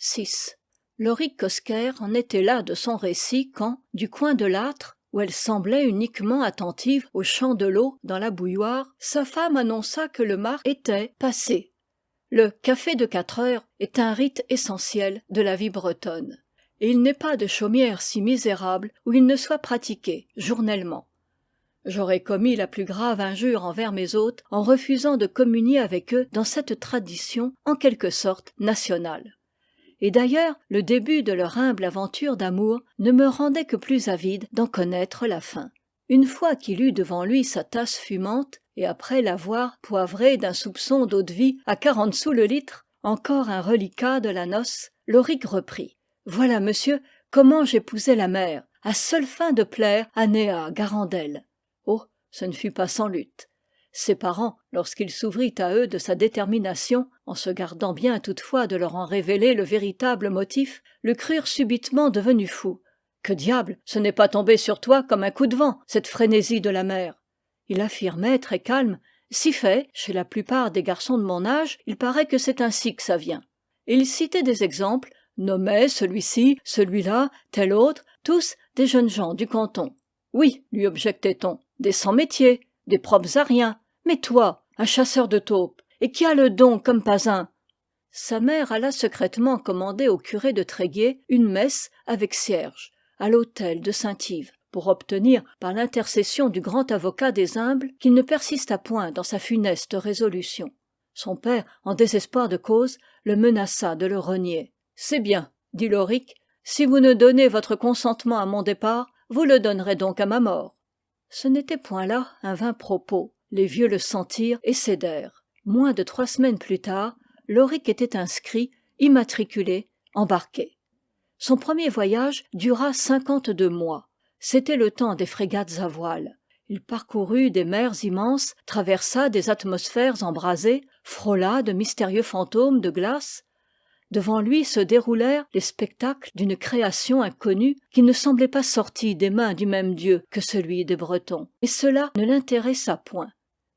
VI. Lorick Cosquer en était là de son récit quand, du coin de l'âtre, où elle semblait uniquement attentive au chant de l'eau dans la bouilloire, sa femme annonça que le marc était passé. Le café de 4 heures est un rite essentiel de la vie bretonne, et il n'est pas de chaumière si misérable où il ne soit pratiqué journellement. J'aurais commis la plus grave injure envers mes hôtes en refusant de communier avec eux dans cette tradition en quelque sorte nationale. Et d'ailleurs, le début de leur humble aventure d'amour ne me rendait que plus avide d'en connaître la fin. Une fois qu'il eut devant lui sa tasse fumante, et après l'avoir poivrée d'un soupçon d'eau-de-vie à 40 sous le litre, encore un reliquat de la noce, Lorick reprit. « Voilà, monsieur, comment j'épousai la mère, à seule fin de plaire à Néa Garandel. » Oh, ce ne fut pas sans lutte. Ses parents, lorsqu'il s'ouvrit à eux de sa détermination, en se gardant bien toutefois de leur en révéler le véritable motif, le crurent subitement devenu fou. Que diable, ce n'est pas tombé sur toi comme un coup de vent, cette frénésie de la mère. Il affirmait très calme, si fait, chez la plupart des garçons de mon âge, il paraît que c'est ainsi que ça vient. Et il citait des exemples, nommait celui-ci, celui-là, tel autre, tous des jeunes gens du canton. Oui, lui objectait-on, des sans-métiers, des propres à rien. Mais toi, un chasseur de taupes, et qui a le don comme pas un. Sa mère alla secrètement commander au curé de Tréguier une messe avec cierge, à l'autel de Saint-Yves, pour obtenir, par l'intercession du grand avocat des humbles, qu'il ne persistât point dans sa funeste résolution. Son père, en désespoir de cause, le menaça de le renier. « C'est bien, dit Lorick, si vous ne donnez votre consentement à mon départ, vous le donnerez donc à ma mort. » Ce n'était point là un vain propos. Les vieux le sentirent et cédèrent. Moins de 3 semaines plus tard, Lorick était inscrit, immatriculé, embarqué. Son premier voyage dura 52 mois. C'était le temps des frégates à voile. Il parcourut des mers immenses, traversa des atmosphères embrasées, frôla de mystérieux fantômes de glace. Devant lui se déroulèrent les spectacles d'une création inconnue qui ne semblait pas sortie des mains du même Dieu que celui des Bretons. Et cela ne l'intéressa point.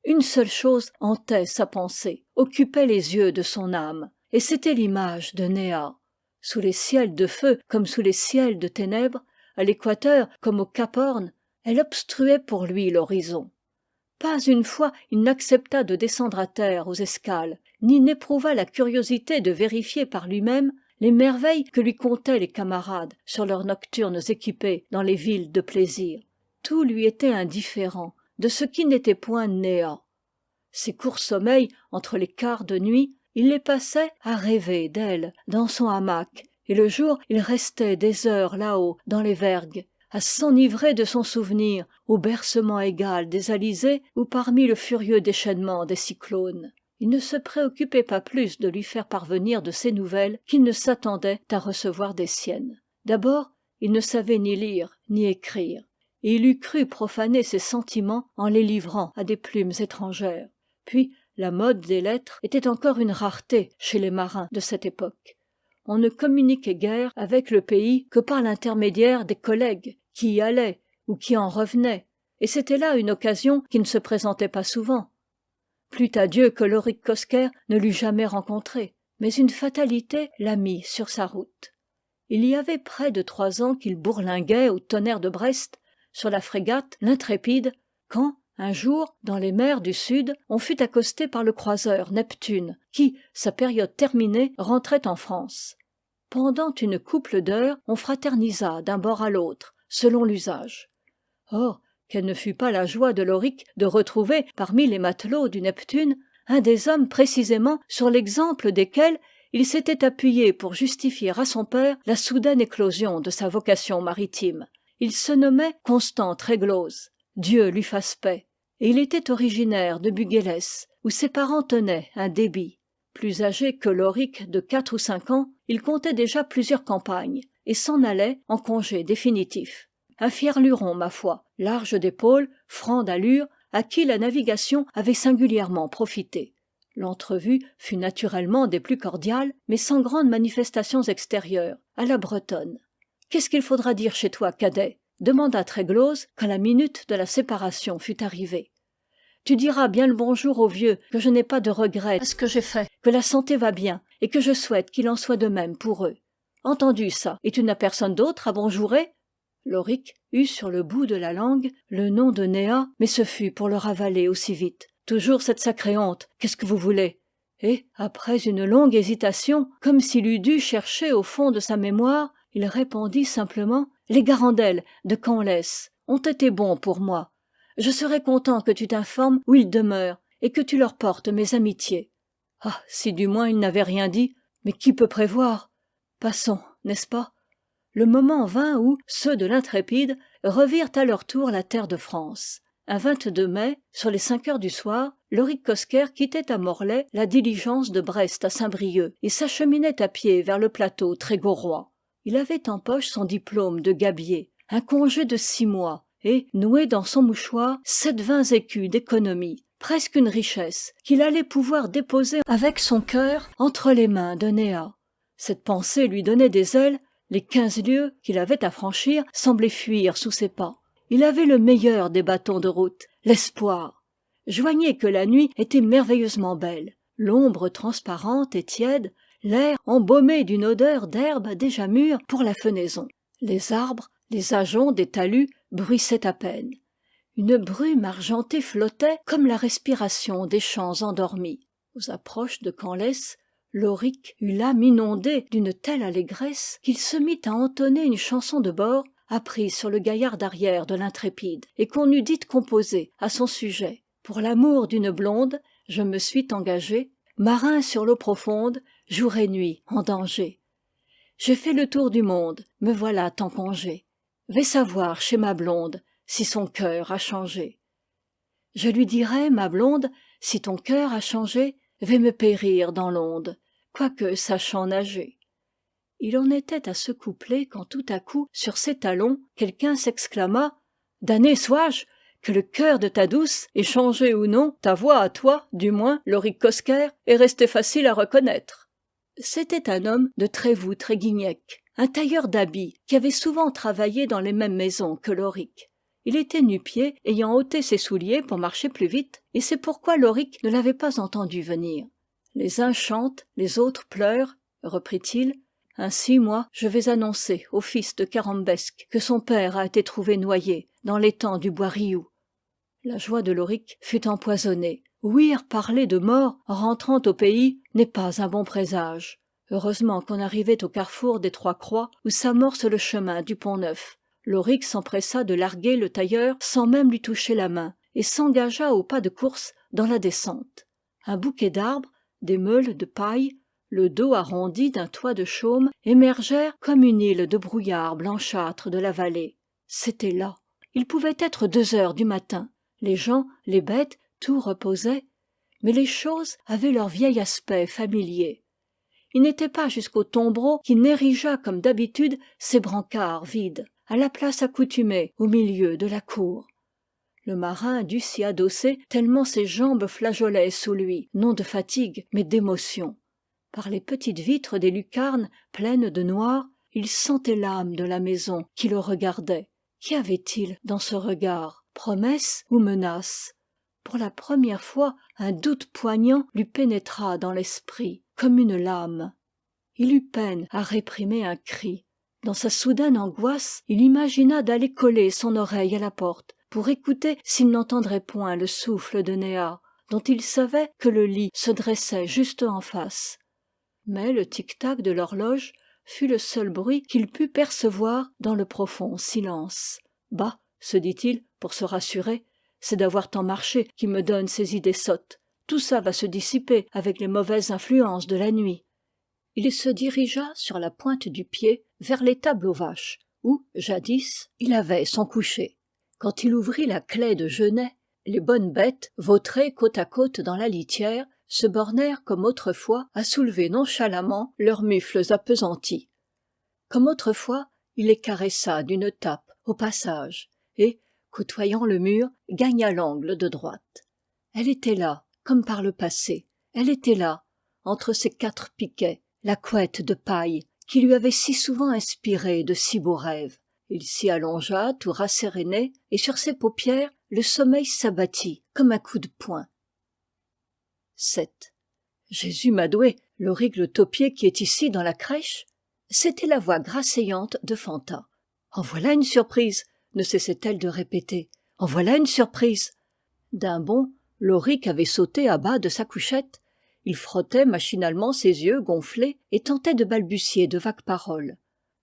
Une seule chose hantait sa pensée, occupait les yeux de son âme, et c'était l'image de Néa. Sous les ciels de feu comme sous les ciels de ténèbres, à l'équateur comme au Cap Horn, elle obstruait pour lui l'horizon. Pas une fois il n'accepta de descendre à terre aux escales, ni n'éprouva la curiosité de vérifier par lui-même les merveilles que lui contaient les camarades sur leurs nocturnes équipées dans les villes de plaisir. Tout lui était indifférent de ce qui n'était point Néa. Ses courts sommeils entre les quarts de nuit, il les passait à rêver d'elle dans son hamac, et le jour il restait des heures là-haut dans les vergues, à s'enivrer de son souvenir au bercement égal des alizés ou parmi le furieux déchaînement des cyclones. Il ne se préoccupait pas plus de lui faire parvenir de ses nouvelles qu'il ne s'attendait à recevoir des siennes. D'abord, il ne savait ni lire ni écrire, et il eût cru profaner ses sentiments en les livrant à des plumes étrangères. Puis, la mode des lettres était encore une rareté chez les marins de cette époque. On ne communiquait guère avec le pays que par l'intermédiaire des collègues qui y allaient ou qui en revenaient, et c'était là une occasion qui ne se présentait pas souvent. Plût à Dieu que Lorick Cosquer ne l'eût jamais rencontré, mais une fatalité l'a mis sur sa route. Il y avait près de 3 ans qu'il bourlinguait au tonnerre de Brest, sur la frégate l'Intrépide, quand, un jour, dans les mers du Sud, on fut accosté par le croiseur Neptune, qui, sa période terminée, rentrait en France. Pendant une couple d'heures, on fraternisa d'un bord à l'autre, selon l'usage. Or, quelle ne fut pas la joie de Lorick de retrouver, parmi les matelots du Neptune, un des hommes précisément sur l'exemple desquels il s'était appuyé pour justifier à son père la soudaine éclosion de sa vocation maritime. Il se nommait Constant Tréglose. Dieu lui fasse paix. Et il était originaire de Buguélès, où ses parents tenaient un débit. Plus âgé que Lorick de 4 ou 5 ans, il comptait déjà plusieurs campagnes, et s'en allait en congé définitif. Un fier luron, ma foi, large d'épaules, franc d'allure, à qui la navigation avait singulièrement profité. L'entrevue fut naturellement des plus cordiales, mais sans grandes manifestations extérieures, à la bretonne. « Qu'est-ce qu'il faudra dire chez toi, cadet ?» demanda Tréglose quand la minute de la séparation fut arrivée. « Tu diras bien le bonjour au vieux, que je n'ai pas de regrets à ce que j'ai fait, que la santé va bien, et que je souhaite qu'il en soit de même pour eux. Entendu ça, et tu n'as personne d'autre à bonjourer? Loric eut sur le bout de la langue le nom de Néa, mais ce fut pour le ravaler aussi vite. Toujours cette sacrée honte, qu'est-ce que vous voulez? Et, après une longue hésitation, comme s'il eût dû chercher au fond de sa mémoire, il répondit simplement: les Garandel de Canlès ont été bons pour moi. Je serais content que tu t'informes où ils demeurent et que tu leur portes mes amitiés. Ah, si du moins il n'avait rien dit, mais qui peut prévoir? Passons, n'est-ce pas? Le moment vint où ceux de l'Intrépide revirent à leur tour la terre de France. Un 22 mai, sur les 5 heures du soir, Loric Cosquer quittait à Morlaix la diligence de Brest à Saint-Brieuc et s'acheminait à pied vers le plateau trégorrois. Il avait en poche son diplôme de gabier, un congé de 6 mois, et, noué dans son mouchoir, 720 écus d'économie, presque une richesse, qu'il allait pouvoir déposer avec son cœur entre les mains de Néa. Cette pensée lui donnait des ailes. Les 15 lieues qu'il avait à franchir semblaient fuir sous ses pas. Il avait le meilleur des bâtons de route, l'espoir. Joignez que la nuit était merveilleusement belle, l'ombre transparente et tiède, l'air embaumé d'une odeur d'herbe déjà mûre pour la fenaison. Les arbres, les ajoncs des talus bruissaient à peine. Une brume argentée flottait comme la respiration des champs endormis. Aux approches de Canlès, Loric eut l'âme inondée d'une telle allégresse qu'il se mit à entonner une chanson de bord apprise sur le gaillard d'arrière de l'Intrépide et qu'on eût dite composer à son sujet. Pour l'amour d'une blonde, je me suis engagé, marin sur l'eau profonde, jour et nuit en danger. J'ai fait le tour du monde, me voilà en congé. Vais savoir chez ma blonde si son cœur a changé. Je lui dirai, ma blonde, si ton cœur a changé, vais me périr dans l'onde, quoique sachant nager. Il en était à ce couplet quand tout à coup, sur ses talons, quelqu'un s'exclama: damné sois-je, que le cœur de ta douce ait changé ou non, ta voix à toi, du moins, Loric Cosquer, est restée facile à reconnaître. C'était un homme de Trévoux-Tréguignec, un tailleur d'habits qui avait souvent travaillé dans les mêmes maisons que Loric. Il était nu-pieds, ayant ôté ses souliers pour marcher plus vite, et c'est pourquoi Loric ne l'avait pas entendu venir. Les uns chantent, les autres pleurent, reprit-il. Ainsi, moi, je vais annoncer au fils de Carambesque que son père a été trouvé noyé dans l'étang du Bois-Rioux. La joie de Loric fut empoisonnée. Ouïr parler de mort en rentrant au pays n'est pas un bon présage. Heureusement qu'on arrivait au carrefour des Trois-Croix où s'amorce le chemin du Pont-Neuf. Loric s'empressa de larguer le tailleur sans même lui toucher la main et s'engagea au pas de course dans la descente. Un bouquet d'arbres, des meules de paille, le dos arrondi d'un toit de chaume émergèrent comme une île de brouillard blanchâtre de la vallée. C'était là. Il pouvait être 2 heures du matin. Les gens, les bêtes, tout reposait, mais les choses avaient leur vieil aspect familier. Il n'était pas jusqu'au tombereau qui n'érigea comme d'habitude ses brancards vides, à la place accoutumée au milieu de la cour. Le marin dut s'y adosser tellement ses jambes flageolaient sous lui, non de fatigue, mais d'émotion. Par les petites vitres des lucarnes pleines de noir, il sentait l'âme de la maison qui le regardait. Qu'y avait-il dans ce regard? Promesse ou menace? Pour la première fois, un doute poignant lui pénétra dans l'esprit, comme une lame. Il eut peine à réprimer un cri. Dans sa soudaine angoisse, il imagina d'aller coller son oreille à la porte pour écouter s'il n'entendrait point le souffle de Néa, dont il savait que le lit se dressait juste en face. Mais le tic-tac de l'horloge fut le seul bruit qu'il put percevoir dans le profond silence. Bah, se dit-il, pour se rassurer, c'est d'avoir tant marché qui me donne ces idées sottes. Tout ça va se dissiper avec les mauvaises influences de la nuit. Il se dirigea sur la pointe du pied vers l'étable aux vaches, où, jadis, il avait son coucher. Quand il ouvrit la claie de genêt, les bonnes bêtes, vautrées côte à côte dans la litière, se bornèrent comme autrefois à soulever nonchalamment leurs mufles appesantis. Comme autrefois, il les caressa d'une tape au passage et, côtoyant le mur, gagna l'angle de droite. Elle était là, comme par le passé. Elle était là, entre ses 4 piquets, la couette de paille qui lui avait si souvent inspiré de si beaux rêves. Il s'y allongea tout rasséréné et sur ses paupières le sommeil s'abattit comme un coup de poing. 7. Jésus m'a doué, Lorique le taupier qui est ici dans la crèche? C'était la voix grasseyante de Fanta. En voilà une surprise, ne cessait-elle de répéter. En voilà une surprise. D'un bond, Lorique avait sauté à bas de sa couchette. Il frottait machinalement ses yeux gonflés et tentait de balbutier de vagues paroles.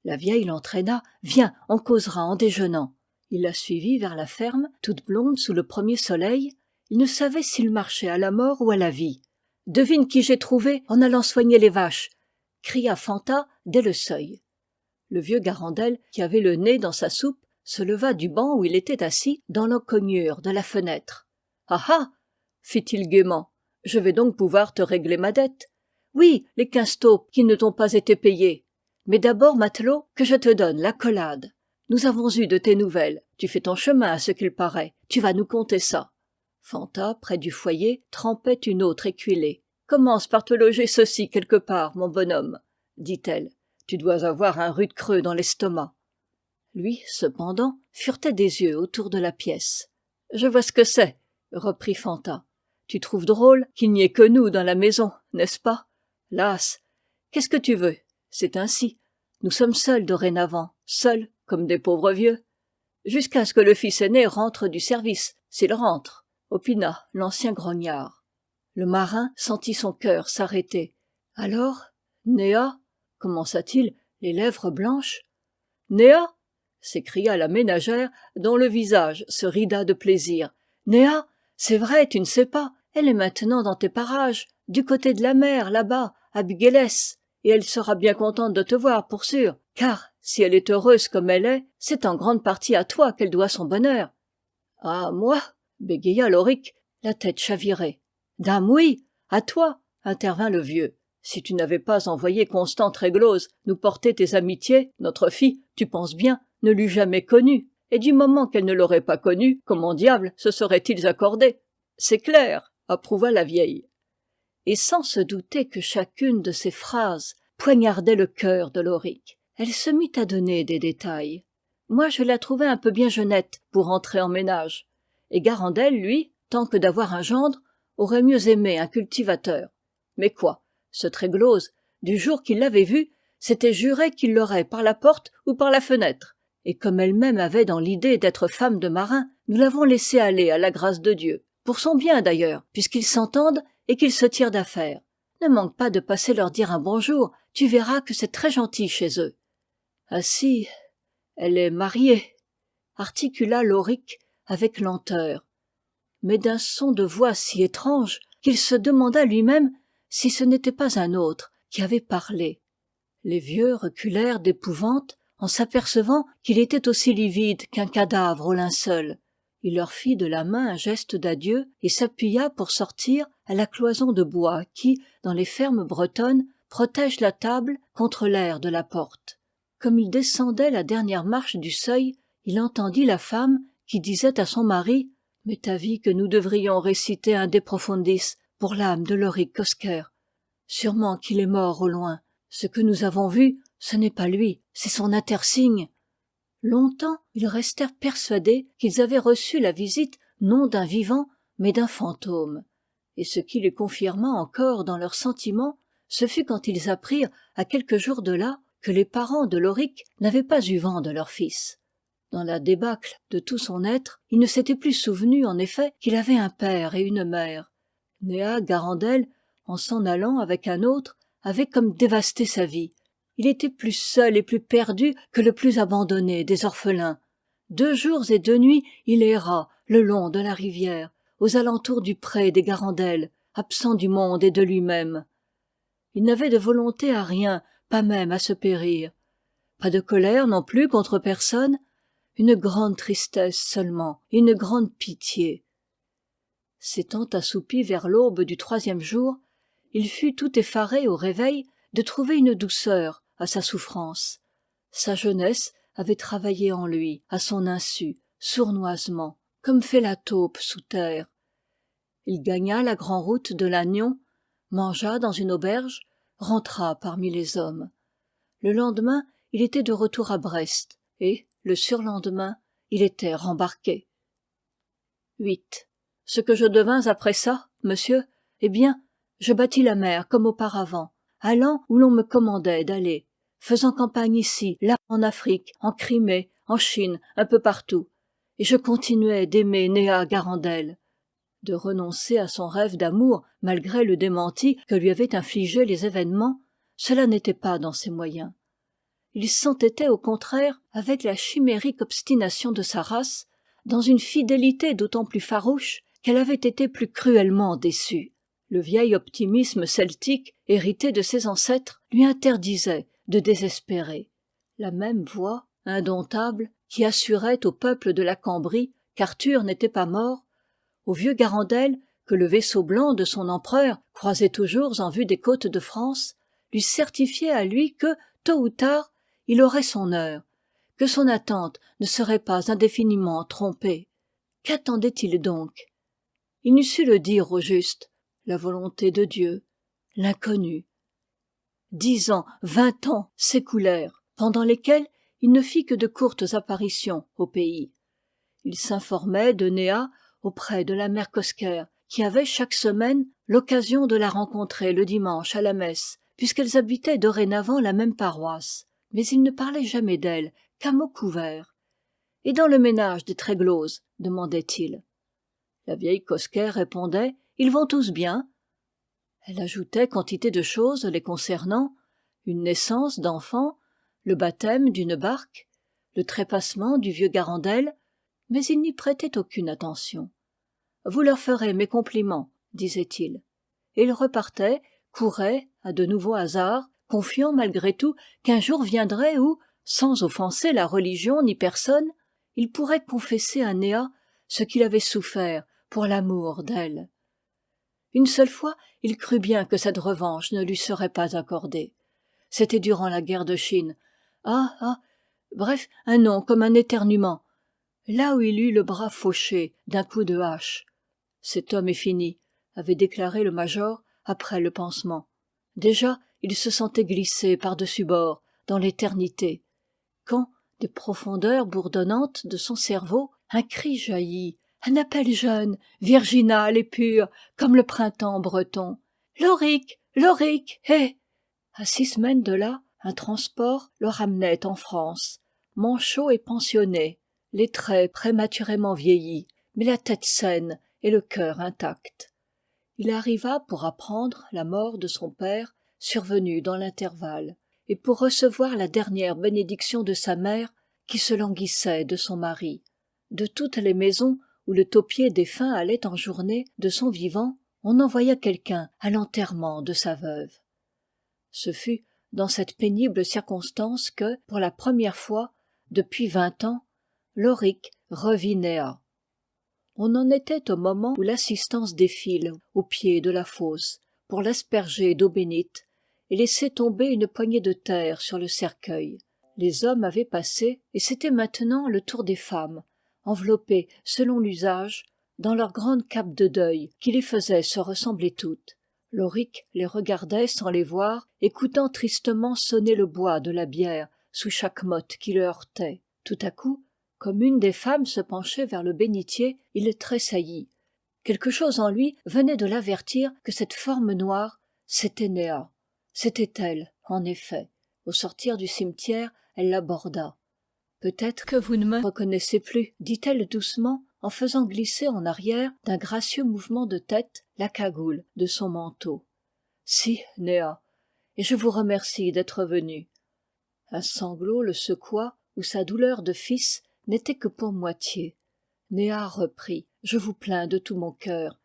La vieille l'entraîna. « Viens, on causera en déjeunant. » Il la suivit vers la ferme, toute blonde sous le premier soleil. Il ne savait s'il marchait à la mort ou à la vie. « Devine qui j'ai trouvé en allant soigner les vaches !» cria Fanta dès le seuil. Le vieux Garandel, qui avait le nez dans sa soupe, se leva du banc où il était assis dans l'encoignure de la fenêtre. « Ah ah !» fit-il gaiement. « Je vais donc pouvoir te régler ma dette. Oui, les 15 taupes qui ne t'ont pas été payées. Mais d'abord, matelot, que je te donne l'accolade. Nous avons eu de tes nouvelles. Tu fais ton chemin, à ce qu'il paraît. Tu vas nous conter ça. » Fanta, près du foyer, trempait une autre écuellée. « Commence par te loger ceci quelque part, mon bonhomme, » dit-elle. « Tu dois avoir un rude creux dans l'estomac. » Lui, cependant, furetait des yeux autour de la pièce. « Je vois ce que c'est, » reprit Fanta. « Tu trouves drôle qu'il n'y ait que nous dans la maison, n'est-ce pas? Lasse, qu'est-ce que tu veux? C'est ainsi. Nous sommes seuls dorénavant, seuls comme des pauvres vieux. Jusqu'à ce que le fils aîné rentre du service, s'il rentre, » opina l'ancien grognard. Le marin sentit son cœur s'arrêter. Alors, Néa, commença-t-il, les lèvres blanches. Néa, s'écria la ménagère, dont le visage se rida de plaisir. Néa, c'est vrai, tu ne sais pas. Elle est maintenant dans tes parages, du côté de la mer, là-bas, à Buguélès. Et elle sera bien contente de te voir, pour sûr, car, si elle est heureuse comme elle est, c'est en grande partie à toi qu'elle doit son bonheur. — À moi? Bégaya Lorique, la tête chavirée. — Dame, oui, à toi, intervint le vieux. Si tu n'avais pas envoyé Constant Tréglose nous porter tes amitiés, notre fille, tu penses bien, ne l'eût jamais connue. Et du moment qu'elle ne l'aurait pas connue, comment diable se seraient-ils accordés? C'est clair, approuva la vieille. Et sans se douter que chacune de ces phrases poignardait le cœur de Lorique, elle se mit à donner des détails. Moi, je la trouvais un peu bien jeunette pour entrer en ménage. Et Garandel, lui, tant que d'avoir un gendre, aurait mieux aimé un cultivateur. Mais quoi, ce Tréglose, du jour qu'il l'avait vue, s'était juré qu'il l'aurait par la porte ou par la fenêtre. Et comme elle-même avait dans l'idée d'être femme de marin, nous l'avons laissée aller à la grâce de Dieu. Pour son bien d'ailleurs, puisqu'ils s'entendent et qu'ils se tirent d'affaire. Ne manque pas de passer leur dire un bonjour, tu verras que c'est très gentil chez eux. Ah si, elle est mariée, articula Lorique avec lenteur, mais d'un son de voix si étrange qu'il se demanda lui-même si ce n'était pas un autre qui avait parlé. Les vieux reculèrent d'épouvante en s'apercevant qu'il était aussi livide qu'un cadavre au linceul. Il leur fit de la main un geste d'adieu et s'appuya pour sortir à la cloison de bois qui, dans les fermes bretonnes, protège la table contre l'air de la porte. Comme il descendait la dernière marche du seuil, il entendit la femme qui disait à son mari « M'est avis que nous devrions réciter un De Profundis pour l'âme de Lorique Cosquer. Sûrement qu'il est mort au loin. Ce que nous avons vu, ce n'est pas lui, c'est son intersigne. » Longtemps, ils restèrent persuadés qu'ils avaient reçu la visite non d'un vivant, mais d'un fantôme. Et ce qui les confirma encore dans leurs sentiments, ce fut quand ils apprirent, à quelques jours de là, que les parents de Lorique n'avaient pas eu vent de leur fils. Dans la débâcle de tout son être, il ne s'était plus souvenu, en effet, qu'il avait un père et une mère. Néa Garandel, en s'en allant avec un autre, avait comme dévasté sa vie. Il était plus seul et plus perdu que le plus abandonné des orphelins. 2 jours et 2 nuits, il erra le long de la rivière, aux alentours du pré des Garandel, absent du monde et de lui-même. Il n'avait de volonté à rien, pas même à se périr. Pas de colère non plus contre personne, une grande tristesse seulement, et une grande pitié. S'étant assoupi vers l'aube du 3e jour, il fut tout effaré au réveil de trouver une douceur à sa souffrance. Sa jeunesse avait travaillé en lui, à son insu, sournoisement, comme fait la taupe sous terre. Il gagna la grand'route de Lannion, mangea dans une auberge, rentra parmi les hommes. Le lendemain, il était de retour à Brest, et, le surlendemain, il était rembarqué. 8. Ce que je devins après ça, monsieur, eh bien, je battis la mer comme auparavant, allant où l'on me commandait d'aller, faisant campagne ici, là, en Afrique, en Crimée, en Chine, un peu partout. Et je continuais d'aimer Néa Garandel. De renoncer à son rêve d'amour, malgré le démenti que lui avaient infligé les événements, cela n'était pas dans ses moyens. Il s'entêtait au contraire, avec la chimérique obstination de sa race, dans une fidélité d'autant plus farouche qu'elle avait été plus cruellement déçue. Le vieil optimisme celtique, hérité de ses ancêtres, lui interdisait de désespérer. La même voix, indomptable, qui assurait au peuple de la Cambrie qu'Arthur n'était pas mort, au vieux Garandel, que le vaisseau blanc de son empereur croisait toujours en vue des côtes de France, lui certifiait à lui que, tôt ou tard, il aurait son heure, que son attente ne serait pas indéfiniment trompée. Qu'attendait-il donc? Il n'eût su le dire au juste. La volonté de Dieu, l'inconnu. 10 ans, 20 ans s'écoulèrent, pendant lesquels il ne fit que de courtes apparitions au pays. Il s'informait de Néa auprès de la mère Cosquer, qui avait chaque semaine l'occasion de la rencontrer le dimanche à la messe, puisqu'elles habitaient dorénavant la même paroisse. Mais il ne parlait jamais d'elle qu'à mots couverts. « Et dans le ménage des Tréglose ?» demandait-il. La vieille Cosquer répondait « Ils vont tous bien ». Elle ajoutait quantité de choses les concernant, une naissance d'enfant, le baptême d'une barque, le trépassement du vieux Garandel, mais il n'y prêtait aucune attention. « Vous leur ferez mes compliments, » disait-il. Et il repartait, courait, à de nouveaux hasards, confiant malgré tout qu'un jour viendrait où, sans offenser la religion ni personne, il pourrait confesser à Néa ce qu'il avait souffert pour l'amour d'elle. Une seule fois, il crut bien que cette revanche ne lui serait pas accordée. C'était durant la guerre de Chine. Bref, un nom comme un éternuement, là où il eut le bras fauché d'un coup de hache. « Cet homme est fini », avait déclaré le major après le pansement. Déjà, il se sentait glisser par-dessus bord, dans l'éternité, quand, des profondeurs bourdonnantes de son cerveau, un cri jaillit, un appel jeune, virginal et pur, comme le printemps breton. « Loric, Loric, hé !» À 6 semaines de là, un transport le ramenait en France, manchot et pensionné, les traits prématurément vieillis, mais la tête saine et le cœur intact. Il arriva pour apprendre la mort de son père, survenue dans l'intervalle, et pour recevoir la dernière bénédiction de sa mère, qui se languissait de son mari. De toutes les maisons où le taupier défunt allait en journée de son vivant, on envoya quelqu'un à l'enterrement de sa veuve. Ce fut dans cette pénible circonstance que, pour la première fois, depuis 20 ans, Loric revit Néa. On en était au moment où l'assistance défile au pied de la fosse pour l'asperger d'eau bénite et laisser tomber une poignée de terre sur le cercueil. Les hommes avaient passé et c'était maintenant le tour des femmes, enveloppées, selon l'usage, dans leurs grandes capes de deuil qui les faisaient se ressembler toutes. Loric les regardait sans les voir, écoutant tristement sonner le bois de la bière sous chaque motte qui le heurtait. Tout à coup, comme une des femmes se penchait vers le bénitier, il tressaillit. Quelque chose en lui venait de l'avertir que cette forme noire, c'était Néa. C'était elle, en effet. Au sortir du cimetière, elle l'aborda. « Peut-être que vous ne me reconnaissez plus, » dit-elle doucement, en faisant glisser en arrière d'un gracieux mouvement de tête la cagoule de son manteau. « Si, Néa, et je vous remercie d'être venue. » Un sanglot le secoua, où sa douleur de fils n'était que pour moitié. Néa reprit. « Je vous plains de tout mon cœur.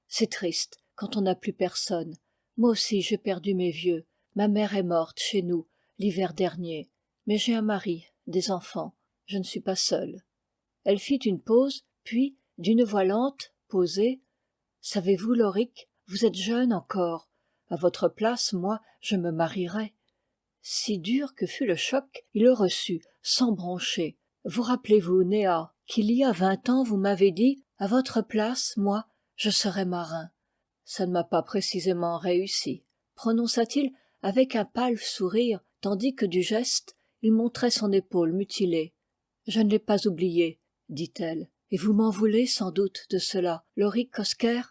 C'est triste, quand on n'a plus personne. Moi aussi j'ai perdu mes vieux. Ma mère est morte chez nous, l'hiver dernier. Mais j'ai un mari, des enfants. Je ne suis pas seule. » Elle fit une pause, puis, d'une voix lente, posée, « Savez-vous, Loric, vous êtes jeune encore. À votre place, moi, je me marierais. » Si dur que fut le choc, il le reçut, sans broncher. « Vous rappelez-vous, Néa, qu'il y a 20 ans vous m'avez dit, à votre place, moi, je serais marin. » Ça ne m'a pas précisément réussi, prononça-t-il avec un pâle sourire, tandis que du geste, il montrait son épaule mutilée. « Je ne l'ai pas oublié, » dit-elle, « et vous m'en voulez sans doute de cela, Loric Cosquer.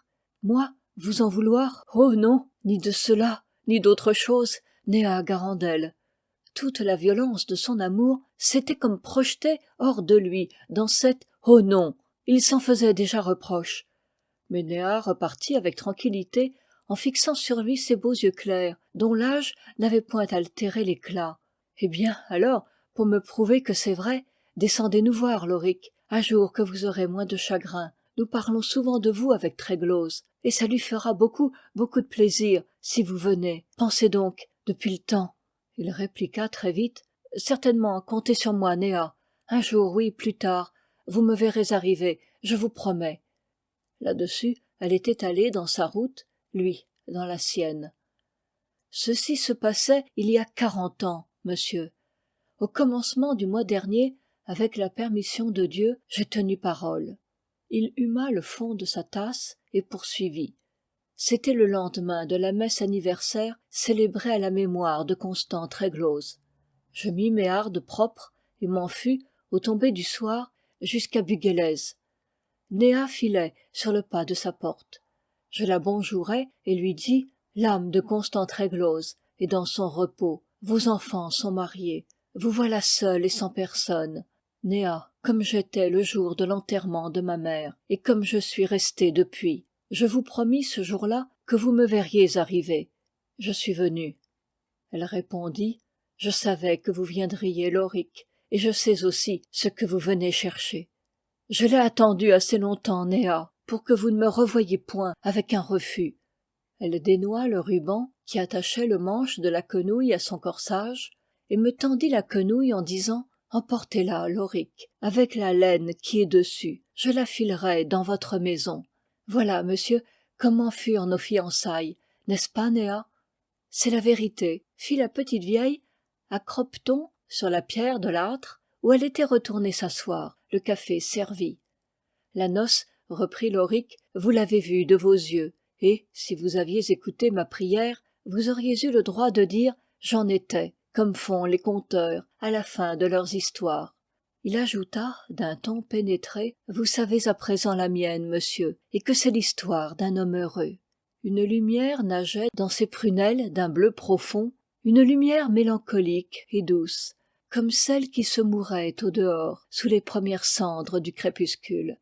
Moi, vous en vouloir? Oh non, ni de cela, ni d'autre chose, Néa Garandel. Toute la violence de son amour s'était comme projetée hors de lui dans cette « Oh non !» Il s'en faisait déjà reproche. Mais Néa repartit avec tranquillité en fixant sur lui ses beaux yeux clairs, dont l'âge n'avait point altéré l'éclat. « Eh bien, alors, pour me prouver que c'est vrai, descendez nous voir, Loric, un jour que vous aurez moins de chagrin. Nous parlons souvent de vous avec Tréglose, et ça lui fera beaucoup, beaucoup de plaisir, si vous venez. Pensez donc, depuis le temps. » Il répliqua très vite. « Certainement, comptez sur moi, Néa. Un jour, oui, plus tard, vous me verrez arriver, je vous promets. » Là-dessus, elle était allée dans sa route, lui dans la sienne. Ceci se passait il y a 40 ans, monsieur. Au commencement du mois dernier, avec la permission de Dieu, j'ai tenu parole. Il huma le fond de sa tasse et poursuivit. C'était le lendemain de la messe anniversaire célébrée à la mémoire de Constant Tréglose. Je mis mes hardes propres et m'en fus, au tomber du soir, jusqu'à Buguélez. Néa filait sur le pas de sa porte. Je la bonjourai et lui dis « L'âme de Constant Tréglose est dans son repos. Vos enfants sont mariés. Vous voilà seule et sans personne. Néa, comme j'étais le jour de l'enterrement de ma mère, et comme je suis restée depuis. Je vous promis ce jour-là que vous me verriez arriver. Je suis venue. » Elle répondit « Je savais que vous viendriez, Loric, et je sais aussi ce que vous venez chercher. Je l'ai attendu assez longtemps, Néa, pour que vous ne me revoyiez point avec un refus. » Elle dénoua le ruban qui attachait le manche de la quenouille à son corsage et me tendit la quenouille en disant « Emportez-la, Loric, avec la laine qui est dessus. Je la filerai dans votre maison. Voilà, monsieur, comment furent nos fiançailles, n'est-ce pas, Néa ?» « C'est la vérité, » fit la petite vieille, à croppe-ton sur la pierre de l'âtre où elle était retournée s'asseoir, le café servi. « La noce, reprit Loric, vous l'avez vue de vos yeux, et, si vous aviez écouté ma prière, vous auriez eu le droit de dire « j'en étais », comme font les conteurs à la fin de leurs histoires. Il ajouta, d'un ton pénétré, « Vous savez à présent la mienne, monsieur, et que c'est l'histoire d'un homme heureux. » Une lumière nageait dans ses prunelles d'un bleu profond, une lumière mélancolique et douce, comme celle qui se mourait au dehors, sous les premières cendres du crépuscule.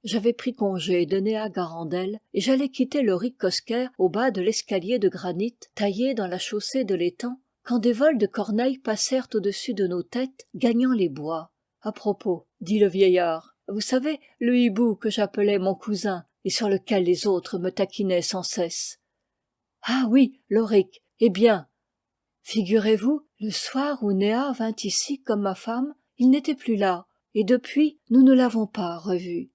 J'avais pris congé de Néa Garandel et j'allais quitter Loric Cosquer au bas de l'escalier de granit taillé dans la chaussée de l'étang, quand des vols de corneilles passèrent au-dessus de nos têtes, gagnant les bois. « À propos, » dit le vieillard, « vous savez le hibou que j'appelais mon cousin et sur lequel les autres me taquinaient sans cesse. »« Ah oui, Loric, eh bien !» Figurez-vous, le soir où Néa vint ici comme ma femme, il n'était plus là, et depuis nous ne l'avons pas revu.